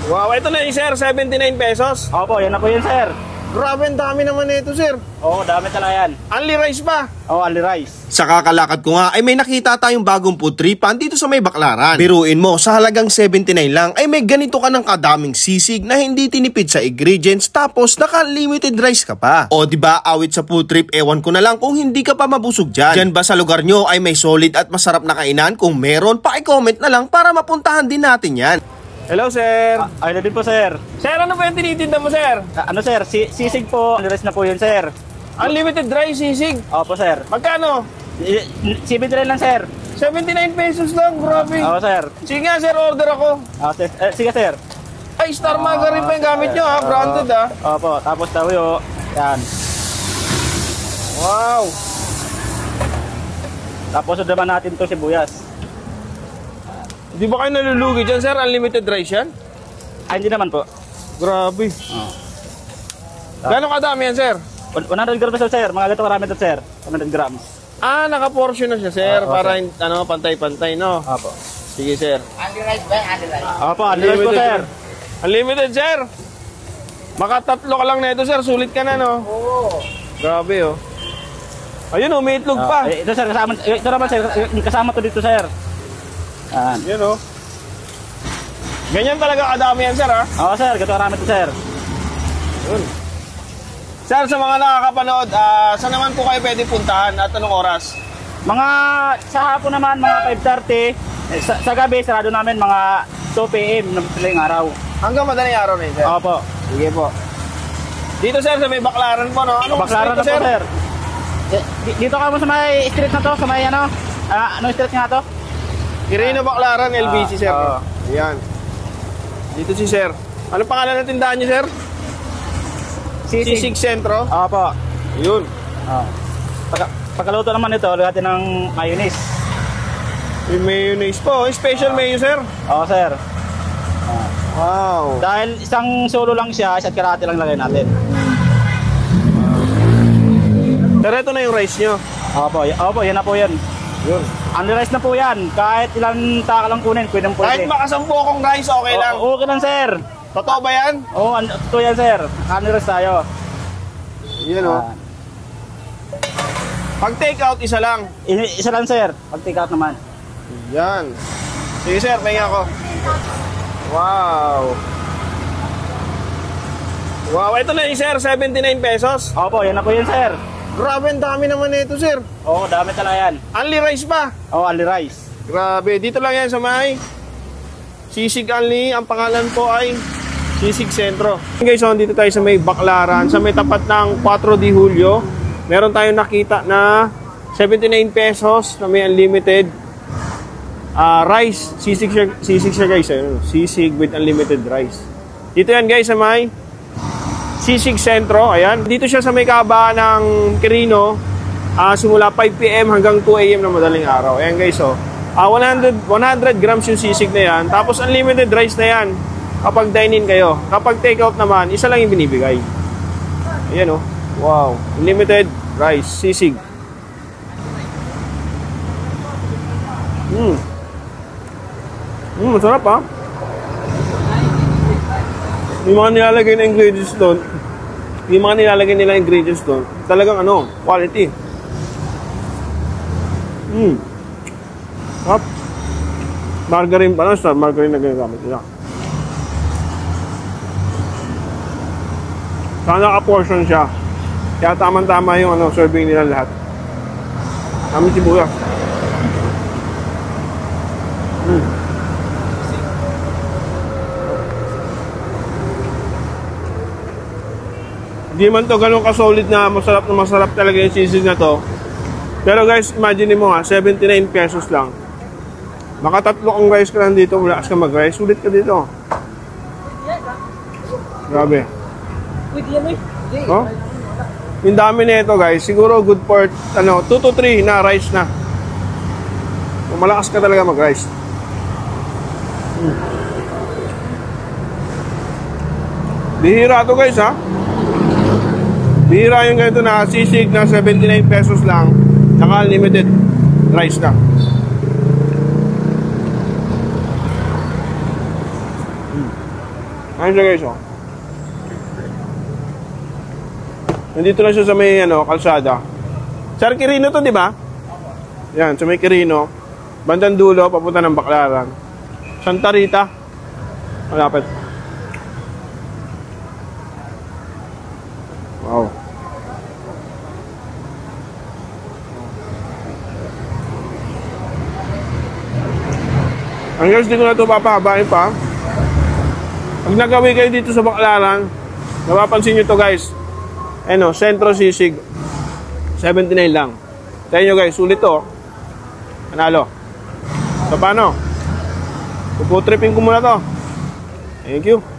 Wow, ito na yung sir, 79 pesos. Opo, yan na po yun, sir. Grabe, ang dami naman nito, sir. Oo, dami talaga yan. Only rice pa? Oo, only rice. Sa kakalakad ko nga ay may nakita tayong bagong food tripan dito sa may Baclaran. Biruin mo, sa halagang 79 lang ay may ganito ka ng kadaming sisig na hindi tinipid sa ingredients tapos naka-limited rice ka pa. O diba, awit sa food trip, ewan ko na lang kung hindi ka pa mabusog dyan. Dyan ba sa lugar nyo ay may solid at masarap na kainan? Kung meron, paki-comment na lang para mapuntahan din natin yan. Hello, sir. Ayun din po, sir. Sir, ano po yung tinitinda mo, sir? Ano, sir? Sisig po. Only rice na po yun, sir. Unlimited dry sisig. Opo, sir. Magkano? 79 lang, sir. 79 pesos lang, grabe. Opo, sir. Sige nga, sir, order ako. Sige, sir. Ay, Star Margarine pa yung gamit nyo, ha? Branded, ha? Opo, tapos tayo. Yan. Wow. Tapos naman natin to sibuyas. Di ba kayo nalulugi dyan, sir? Unlimited rice yan? Ay, hindi naman po. Grabe. Gano'ng kadami yan, sir? 100 grams to, sir. Mga ganito karami to, sir. 100 grams. Ah, naka-portion na siya, sir. Para, ano, pantay-pantay, no? Opo. Sige, sir. Only rice ba? Only rice. Opo, only rice po, sir. Unlimited, sir. Makatatlo ka lang na ito, sir. Sulit ka na, no? Oo. Grabe, oh. Ayun, oh, may itlog pa. Ito, sir, kasama. Ito naman, sir. Kasama to dito, sir. Yan, oh. Ganyan talaga kadami yan, sir, ha? Oo, sir. Ganito karami to, sir. Yun. Sir, sa mga nakakapanood, saan naman po kayo pwede puntahan at anong oras? Mga sa hapon naman, mga 5:30. Sa gabi, sarado namin mga 2 p.m. ng madaling araw. Hanggang madaling araw na yun, sir? Opo. Sige po. Dito, sir, sa may Baclaran po, no? Anong Baclaran na po, sir. Dito ka mo sa may street na to, sa may ano? Anong street nga to? Quirino, Baclaran, LBC, sir. Ayan. Dito si sir. Ano pangalan ng tindahan niyo, sir? Sisig Sentro? Opo. Yun. Pagkaluto naman ito, lagatin ng mayonnaise. Yung mayonnaise po. Special mayo, sir? Oo, sir. Wow. Dahil isang solo lang siya, isa't kalahati lang lagay natin. Pero ito na yung rice nyo. Opo, yan na po yan. Yun. Only rice na po yan. Kahit ilang taka lang kunin, pwede. Kahit makasampu akong rice, okay lang. Okay lang, sir. Totoo ba yan? Oo, totoo yan, sir. Only rice tayo. Yan, o. Pag take out, isa lang. Isa lang, sir. Pag take out naman. Yan. Sige, sir, pahinga ako. Wow. Wow, ito na yung sir, 79 pesos. Opo, yan na po yun, sir. Grabe, ang dami naman nito, sir. Oo, dami talaga yan. Only rice pa. Oo, only rice. Grabe, dito lang yan sa may Sisig Only. Ang pangalan po ay Sisig Sentro. Guys, so dito tayo sa may Baclaran, sa may tapat ng 4 de Julio. Meron tayong nakita na 79 pesos na may unlimited rice. Sisig siya guys. Sisig with unlimited rice. Dito yan guys sa may Sisig Sentro. Ayan. Dito siya sa may kabaan ng Quirino. Simula 5 p.m. hanggang 2 a.m. na madaling araw. Ayan guys, oh. 100 grams yung sisig na yan. Tapos unlimited rice na yan kapag dine-in kayo. Kapag take-out naman, isa lang yung binibigay. Ayan, oh. Wow. Unlimited rice, sisig. Masarap, ha? Yung mga nilalagay na ingredients doon, talagang ano, quality. Sarap. Margarine pa lang, Star Margarine na ginagamit nila. Sana naka-portion siya. Kaya tama-tama yung ano, serving nila lahat. Kami sibuyas. Hindi man to ganun ka-solid na masarap talaga yung sisig na to. Pero guys, imagine mo nga, 79 pesos lang. Makatatlo kang rice ka lang dito, wala ka mag-rice, sulit ka dito. Grabe. Oh? Yung dami na ito guys, siguro good for 2 to 3 na rice na. Kung malakas ka talaga mag-rice. Bihira to guys, ha? Bihira yung ganito na sisig na 79 pesos lang, naka-unlimited rice na. Ayun siya guys, oh. Nandito na siya sa may kalsada. Sa Quirino to, di ba? Yan, sa may Quirino. Bandang dulo, papunta ng Baclaran. Santa Rita. Malapit. Wow. Ang guys, di ko na ito papahabain pa. Pag nagawi kayo dito sa Baclaran, napapansin nyo to guys. Ano, Sentro Sisig. 79 lang. Tayo nyo guys, sulit to. Panalo. So paano? Puputripin ko muna to. Thank you.